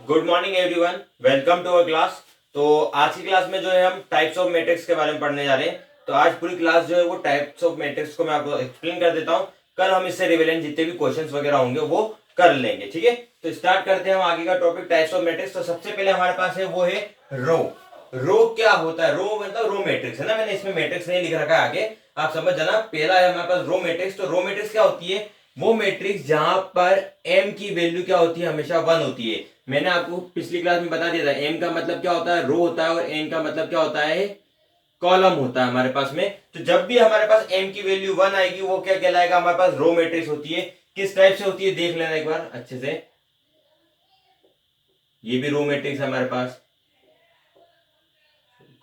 Good morning everyone, welcome to our class. तो आज की क्लास में जो है हम टाइप्स ऑफ मैट्रिक्स के बारे में पढ़ने जा रहे हैं। तो आज पूरी क्लास जो है वो टाइप्स ऑफ मैट्रिक्स को मैं आपको एक्सप्लेन कर देता हूँ। कल हम इससे रिलेवेंट जितने भी क्वेश्चंस वगैरह होंगे वो कर लेंगे, ठीक है। तो स्टार्ट करते हैं हम आगे का टॉपिक टाइप्स ऑफ मैट्रिक्स। तो सबसे पहले हमारे पास है वो है रो। रो क्या होता है? रो मतलब रो मैट्रिक्स है ना, मैंने इसमें मैट्रिक्स नहीं लिख रखा है आगे, आप समझ जाना। पहला है हमारे पास रो मैट्रिक्स। तो रो मैट्रिक्स क्या होती है? वो मैट्रिक्स जहां पर m की वैल्यू क्या होती है? हमेशा 1 होती है। मैंने आपको पिछली क्लास में बता दिया था m का मतलब क्या होता है, रो होता है, और n का मतलब क्या होता है, कॉलम होता है हमारे पास में। तो जब भी हमारे पास m की वैल्यू 1 आएगी वो क्या कहलाएगा? हमारे पास रो मैट्रिक्स होती है। किस टाइप से होती है देख लेना एक बार अच्छे से। ये भी रो मैट्रिक्स है हमारे पास,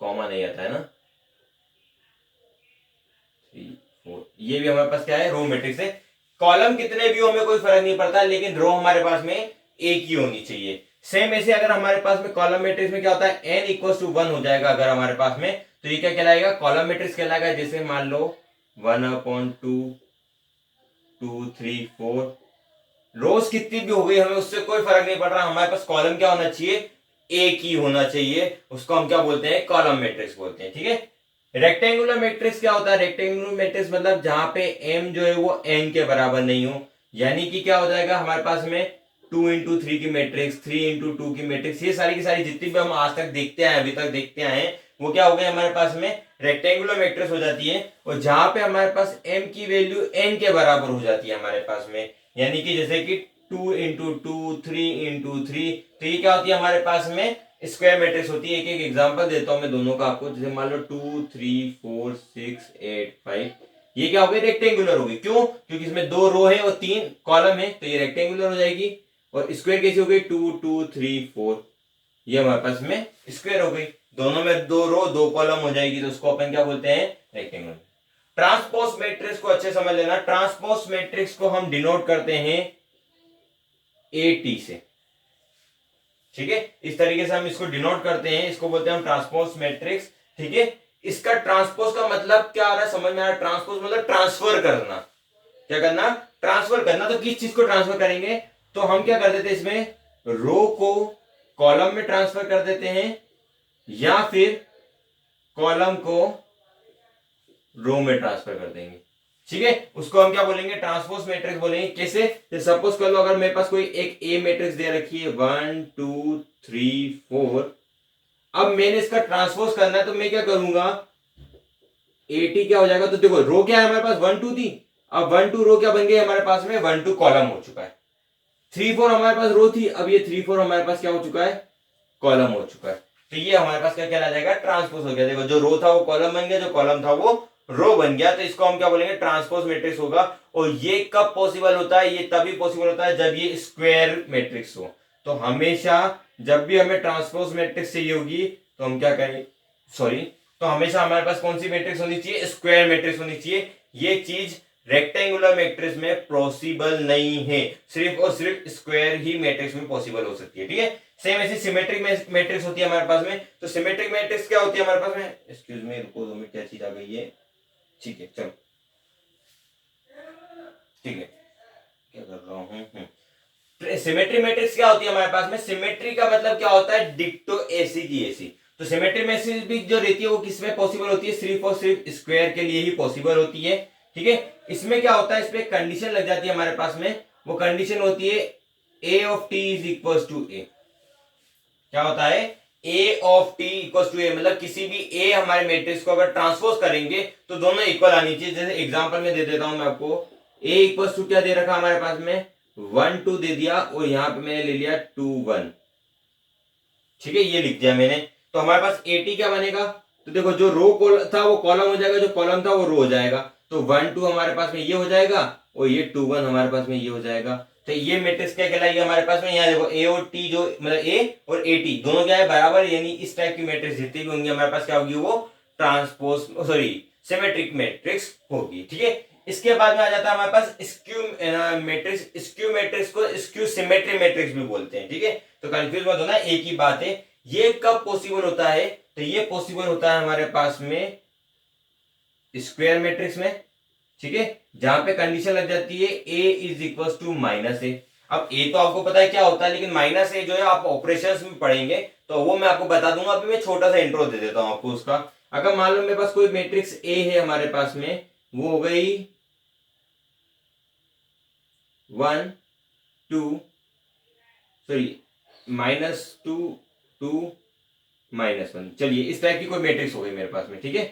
कॉमा नहीं आता है ना, 3 4, ये भी हमारे पास क्या है? रो मैट्रिक्स है। कॉलम कितने भी हो हमें कोई फर्क नहीं पड़ता, लेकिन रो हमारे पास में एक ही होनी चाहिए। सेम ऐसे अगर हमारे पास में कॉलम मैट्रिक्स में क्या होता है, n इक्वल टू 1 हो जाएगा अगर हमारे पास में, तो ये क्या कहलाएगा? कॉलम मैट्रिक्स कहलाएगा। जैसे मान लो 1/2 2 3 4, रोज कितनी भी हो गई हमें उससे कोई फर्क नहीं पड़ रहा, हमारे पास कॉलम क्या होना चाहिए? एक ही होना चाहिए। उसको हम क्या बोलते हैं? कॉलम मैट्रिक्स बोलते हैं, ठीक है। रेक्टेंगुलर मैट्रिक्स क्या होता है? रेक्टेंगुलर मैट्रिक्स मतलब जहां पे m जो है वो n के बराबर नहीं हो, यानी कि क्या हो जाएगा हमारे पास में 2x3 की मैट्रिक्स, 3x2 की मैट्रिक्स, ये सारी की सारी जितनी भी हम आज तक देखते आए, अभी तक देखते आए हैं, वो क्या हो गए हमारे पास में? रेक्टेंगुलर मैट्रिक्स हो जाती है। और जहां पे हमारे पास m की वैल्यू n के बराबर हो जाती है हमारे पास में, यानी कि जैसे कि 2x2 3x3, तो ये क्या होती है हमारे पास में? स्क्वायर मैट्रिक्स होती है। एक एक एग्जांपल देता हूं मैं दोनों का आपको। जैसे मान लो 2 3 4 6 8 5, ये क्या हो गई? रेक्टेंगुलर होगी। क्यों? क्योंकि इसमें 2 रो है और 3 कॉलम है, तो ये रेक्टेंगुलर हो जाएगी। और स्क्वायर कैसी हो गई? 2 2 3 4, ये हमारे पास में स्क्वायर हो गई। दोनों में 2 रो 2 कॉलम हो जाएगी, तो उसको अपन क्या बोलते हैं? रेक्टेंगुलर। ट्रांसपोज मैट्रिक्स को अच्छे समझ लेना। ट्रांसपोज मैट्रिक्स को हम डिनोट करते हैं AT से, ठीक है। इस तरीके से हम इसको डिनोट करते हैं, इसको बोलते हैं हम ट्रांसपोज मैट्रिक्स, ठीक है। इसका ट्रांसपोज का मतलब क्या आ रहा है समझ में आ रहा है? ट्रांसपोज मतलब ट्रांसफर करना। क्या करना? ट्रांसफर करना। तो किस चीज को ट्रांसफर करेंगे? तो हम क्या कर देते हैं इसमें, रो को कॉलम में ट्रांसफर कर देते हैं, या फिर कॉलम को रो में ट्रांसफर कर देंगे, ठीक है। उसको हम क्या बोलेंगे? ट्रांसपोज मैट्रिक्स बोलेंगे। कैसे? सपोज कर लो अगर मेरे पास कोई एक ए मैट्रिक्स दे रखी है 1 2 3 4, अब मैंने इसका ट्रांसपोज करना है, तो मैं क्या करूंगा? AT क्या हो जाएगा? तो देखो रो क्या है हमारे पास? 1 2 थी, अब 1 2 रो क्या बन गई हमारे पास में? 1 2 कॉलम हो चुका है। 3 4 हमारे पास रो थी, अब ये 3 4 हमारे पास क्या हो चुका है? कॉलम हो चुका है। तो ये हमारे पास क्या कहला जाएगा? ट्रांसपोज हो गया। देखो जो रो था वो कॉलम बन गया, जो कॉलम था वो रो बन गया। तो इसको हम क्या बोलेंगे? ट्रांसपोज मैट्रिक्स होगा। और ये कब पॉसिबल होता है? ये तभी पॉसिबल होता है जब ये स्क्वायर मैट्रिक्स हो। तो हमेशा जब भी हमें ट्रांसपोज मैट्रिक्स चाहिए होगी तो हम क्या करें, सॉरी, तो हमेशा हमारे पास कौन सी मैट्रिक्स होनी चाहिए? स्क्वायर मैट्रिक्स होनी चाहिए। ये चीज रेक्टेंगुलर मैट्रिक्स में पॉसिबल नहीं है, सिर्फ और सिर्फ स्क्वायर ही मैट्रिक्स में पॉसिबल हो सकती है, ठीक है। सेम ऐसी सिमेट्रिक मैट्रिक्स होती है हमारे पास में। तो सिमेट्रिक मैट्रिक्स क्या होती है हमारे पास में? एक्सक्यूज मी, रुको 2 मिनट, क्या चीज आ गई है? ठीक है चलो, ठीक है, क्या कर रहा हूँ। सिमेट्री मैट्रिक्स क्या होती है हमारे पास में? सिमेट्री का मतलब क्या होता है? डिक्टो ऐसी की ऐसी। तो सिमेट्री मैट्रिक्स भी जो रहती है वो किसमें पॉसिबल होती है? सिर्फ और सिर्फ स्क्वायर के लिए ही पॉसिबल होती है, ठीक है। इसमें क्या होता है? इस पे कंडीशन लग जाती है हमारे पास में। वो कंडीशन होती है A of T is equal to A। क्या होता है? A of T equal to A, मतलब किसी भी A हमारे मैट्रिक्स को अगर ट्रांसपोज करेंगे तो दोनों इक्वल आनी चाहिए। जैसे एग्जांपल में दे देता हूं मैं आपको। A इक्वल टू क्या दे रखा हमारे पास में? 1 2 दे दिया, और यहां पे मैंने ले लिया 2 1, ठीक है, ये लिख दिया मैंने। तो हमारे पास AT क्या बनेगा? तो देखो जो रो था वो कॉलम हो जाएगा, जो कॉलम था वो रो हो जाएगा। तो 1 2 हमारे पास में ये हो जाएगा, और ये 2 1 हमारे पास में ये हो जाएगा। तो ये मैट्रिक्स क्या कहलाएगी हमारे पास में? यहाँ देखो A और T, जो मतलब A और AT दोनों क्या है? बराबर, यानी इस टाइप की मैट्रिक्स जितनी भी होंगी हमारे पास क्या होगी? वो ट्रांसपोज, सॉरी, सिमेट्रिक मैट्रिक्स होगी, ठीक है। इसके बाद में आ जाता है हमारे पास स्क्यू मैट्रिक्स। स्क्यू मैट्रिक्स को स्क्यू सिमेट्री मैट्रिक्स भी बोलते हैं, ठीक है। तो कंफ्यूज मत होना, एक ही बात है। ये कब पॉसिबल होता है? तो ये पॉसिबल होता है हमारे पास में स्क्वायर मैट्रिक्स में, ठीक है, जहां पे कंडीशन लग जाती है A is equal to -A। अब ए तो आपको पता है क्या होता है, लेकिन माइनस ए जो है आप ऑपरेशंस में पढ़ेंगे तो वो मैं आपको बता दूंगा। अभी मैं छोटा सा इंट्रो दे देता हूं आपको उसका। अगर मान लो मेरे पास कोई मैट्रिक्स ए है हमारे पास में, वो हो गई 1 2 सॉरी -2 2 -1, चलिए इस टाइप की कोई मैट्रिक्स हो गई मेरे पास में, ठीक है।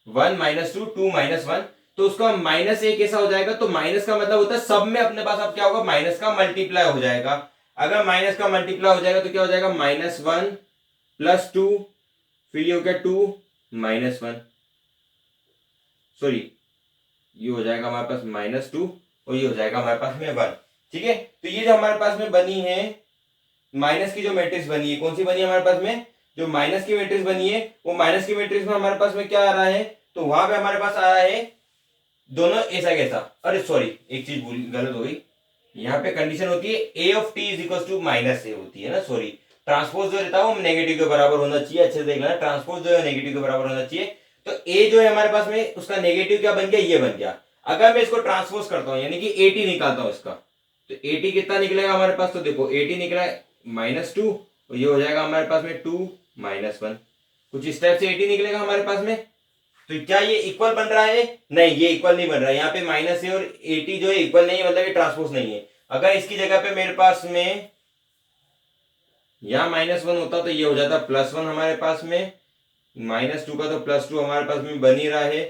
1 -2 2 -1, तो उसका माइनस ए कैसा हो जाएगा, तो माइनस का मतलब होता है सब में अपने पास अब क्या होगा, माइनस का मल्टीप्लाई हो जाएगा। अगर माइनस का मल्टीप्लाई हो जाएगा तो क्या हो जाएगा, -1 +2, फिर ये हो गया 2 -1, सॉरी ये हो जाएगा हमारे पास -2 और ये हो जाएगा हमारे पास में 1, ठीक है। तो ये जो हमारे पास में बनी है माइनस की जो मैट्रिक्स बनी है, कौन सी बनी है हमारे पास में, जो माइनस की मैट्रिक्स बनी है, वो माइनस की मैट्रिक्स में हमारे पास में क्या आ रहा है, तो वहां पे हमारे पास आ रहा है दोनों ऐसा कैसा, अरे सॉरी एक चीज भूल गलत हो गई, यहाँ पे कंडीशन होती है A of T is equal to minus A होती है ना, सॉरी ट्रांसपोज जो रहता है वो नेगेटिव के बराबर होना चाहिए, अच्छे से देख लेना, ट्रांसपोज जो है नेगेटिव के बराबर होना चाहिए। तो ए जो है हमारे पास में उसका नेगेटिव क्या बन गया, ये बन गया। अगर मैं इसको ट्रांसपोज करता हूँ यानी कि ए टी निकालता हूँ इसका, तो ए टी कितना निकलेगा हमारे पास, तो देखो ए टी निकला -2 और ये हो जाएगा हमारे पास में 2 -1, कुछ इस टाइप से ए टी निकलेगा हमारे पास में। तो क्या ये इक्वल बन रहा है, नहीं ये इक्वल नहीं बन रहा है, यहाँ पे माइनस है और ए टी जो है इक्वल नहीं है, मतलब ये ट्रांसपोज नहीं है। अगर इसकी जगह पे मेरे पास में यहाँ -1 होता तो ये हो जाता +1 हमारे पास में, -2 का तो +2 हमारे पास में बन ही रहा है,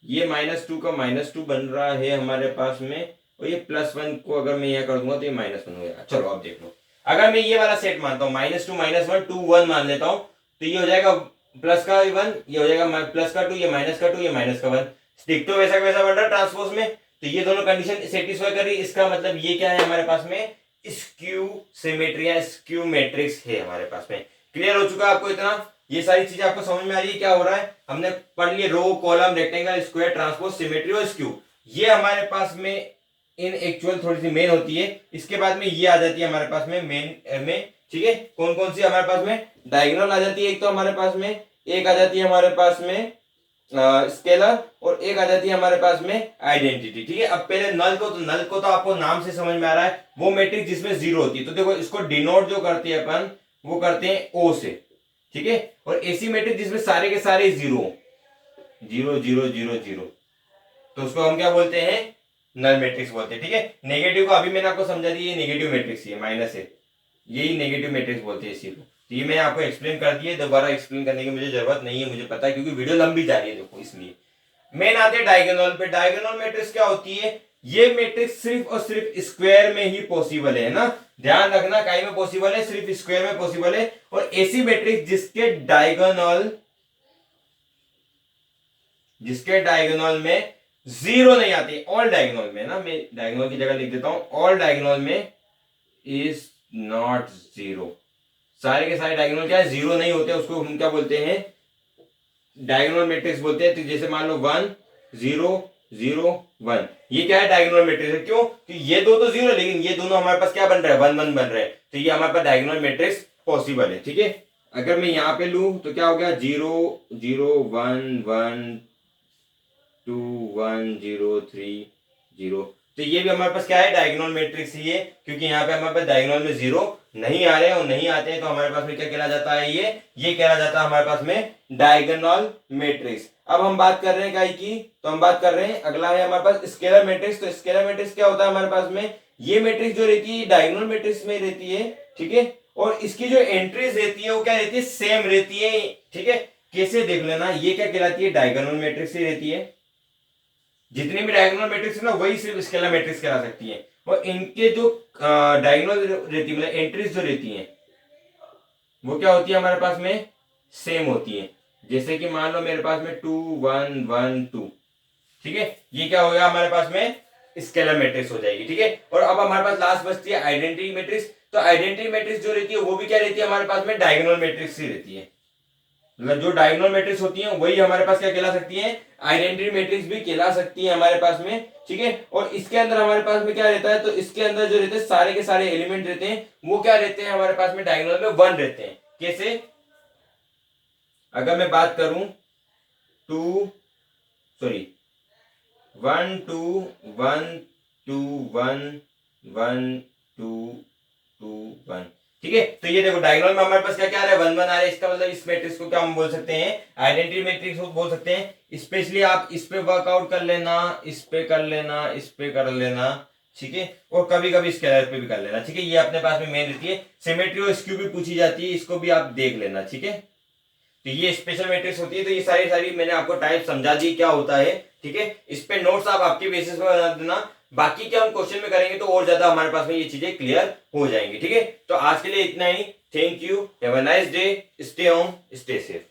ये -2 का -2 बन रहा है हमारे पास में, और ये +1 को अगर मैं यहाँ कर दूंगा तो ये -1 हो गया। चलो अब देख लो, अगर मैं ये वाला सेट मानता हूँ -2 -1 2 1 मान लेता हूँ, तो ये हो जाएगा प्लस का 1, ये हो जाएगा प्लस का 2, ये माइनस का 2, ये माइनस का 1, स्टिक तो वैसा वैसा बन रहा है ट्रांसपोज में, तो ये दोनों कंडीशन सेटिस्फाई कर रही है। इसका मतलब ये क्या है हमारे पास में, स्क्यू सिमेट्री या स्क्यू मैट्रिक्स है हमारे पास में। क्लियर हो चुका है आपको इतना, ये सारी चीजें आपको समझ में आ रही है क्या हो रहा है, हमने पढ़ लिए row column rectangle square transpose symmetry और स्क्यू, ये हमारे पास में इन एक्चुअल थोड़ी सी मेन होती है। इसके बाद में ये आ जाती है हमारे पास में मेन में, ठीक है। कौन कौन सी हमारे पास में डायगोनल आ जाती है, एक तो हमारे पास में एक आ जाती है हमारे पास में स्केलर, और एक आ जाती है हमारे पास में आइडेंटिटी, ठीक है। अब पहले नल को तो आपको नाम से समझ में आ रहा है, वो मैट्रिक्स जिसमें जीरो होती है, तो देखो इसको डिनोट जो करते हैं अपन वो करते हैं ओ से, ठीक है। और ऐसी मैट्रिक्स जिसमें सारे के सारे जीरो 0 0 0 0, तो उसको हम क्या बोलते हैं, नल मैट्रिक्स बोलते हैं, ठीक है। नेगेटिव को अभी मैंने आपको समझा दिया, नेगेटिव मैट्रिक्स है माइनस है, यही नेगेटिव मैट्रिक्स बोलते हैं इसी को। तो ये मैंने आपको एक्सप्लेन कर दिया, दोबारा एक्सप्लेन करने की मुझे जरूरत नहीं है, मुझे पता है क्योंकि वीडियो लंबी जा रही है, देखो इसलिए। मेन आते हैं डायगोनल पे। डायगोनल मैट्रिक्स क्या होती है, ये मैट्रिक्स सिर्फ और सिर्फ स्क्वायर में ही पॉसिबल है ना, ध्यान रखना, काई में पॉसिबल है, सिर्फ स्क्वायर में पॉसिबल है। और ऐसी मैट्रिक्स जिसके डायगोनल में जीरो नहीं आती, ऑल डायगोनल में ना, मैं डायगोनल की जगह लिख देता हूं, ऑल डायगोनल में इज नॉट जीरो, सारे के सारे डायगोनल क्या है, जीरो नहीं होते, उसको हम क्या बोलते हैं, डायगोनल मैट्रिक्स बोलते हैं। तो जैसे मान लो 1 0 0 1, ये क्या है, डायगोनल मैट्रिक्स है। क्यों, कि ये दो तो जीरो, लेकिन ये दोनों हमारे पास क्या बन रहा है, 1 1 बन रहे हैं, तो ये हमारे पास डायगोनल मैट्रिक्स पॉसिबल है, ठीक है। अगर मैं यहां पे लू तो क्या हो गया, 0 0 1 1 2 1 0 3 0, तो ये भी हमारे पास क्या है, डायगोनल मैट्रिक्स ही है, क्योंकि यहाँ पे हमारे पास डायगोनल में जीरो नहीं आ रहे हैं, और नहीं आते हैं तो हमारे पास में क्या कहला जाता है, ये कहला जाता है हमारे पास में डायगोनल मैट्रिक्स। अब हम बात कर रहे हैं काय की, तो हम बात कर रहे हैं, अगला है हमारे पास स्केलर मैट्रिक्स। तो स्केलर मैट्रिक्स क्या होता है हमारे पास में, ये मैट्रिक्स जो रहती है डायगोनल मैट्रिक्स में रहती है, ठीक है। और इसकी जो एंट्रीज रहती है वो क्या रहती है, सेम रहती है, ठीक है। कैसे देख लेना, ये क्या कहलाती है, डायगोनल मैट्रिक्स ही रहती है, जितनी भी डायगोनल मैट्रिक्स है ना वही सिर्फ स्केलर मैट्रिक्स कहला सकती है। और इनके जो डायगोनल रहती है, मतलब एंट्रीज जो रहती हैं वो क्या होती है हमारे पास में, सेम होती है। जैसे कि मान लो मेरे पास में 2 1 1 2, ठीक है, ये क्या हो गया हमारे पास में, स्केलर मैट्रिक्स हो जाएगी, ठीक है। और अब हमारे पास लास्ट बचती है आइडेंटिटी मैट्रिक्स। तो आइडेंटिटी मैट्रिक्स जो रहती है वो भी क्या रहती है हमारे पास में, डायगोनल मैट्रिक्स ही रहती है, मतलब जो डायगोनल मैट्रिक्स होती है वही हमारे पास क्या कहला सकती है, आइडेंटिटी मैट्रिक्स भी कहला सकती है हमारे पास में, ठीक है। और इसके अंदर हमारे पास में क्या रहता है, तो इसके अंदर जो रहते हैं सारे के सारे एलिमेंट रहते हैं वो क्या रहते हैं हमारे पास में, डायगोनल में 1 रहते हैं। कैसे, अगर मैं बात करूं 2 सॉरी 1 2 1 2 1 1 2 2 1। ठीक है, तो ये देखो डायगोनल में हमारे पास क्या क्या आ रहा है, 1 1 आ रहा है। इसका मतलब इस मैट्रिक्स को क्या हम बोल सकते हैं, आइडेंटिटी मैट्रिक्स बोल सकते हैं। स्पेशली आप इस पे वर्कआउट कर लेना, इस पे कर लेना, इस पे कर लेना, ठीक है, और कभी कभी स्केलर पे भी कर लेना। ठीक है, ये अपने पास में मेन रहती है। सिमेट्री और स्क्यू भी पूछी जाती है, इसको भी आप देख लेना। ठीक है, तो ये स्पेशल मैट्रिक्स होती है। तो ये सारी सारी मैंने आपको टाइप समझा दी क्या होता है। ठीक है, इस पे नोट्स आप आपके बेसिस पे बना देना। बाकी क्या हम क्वेश्चन में करेंगे तो और ज्यादा हमारे पास में ये चीजें क्लियर हो जाएंगी। ठीक है, तो आज के लिए इतना ही। Thank you, have a nice day, stay home, stay safe.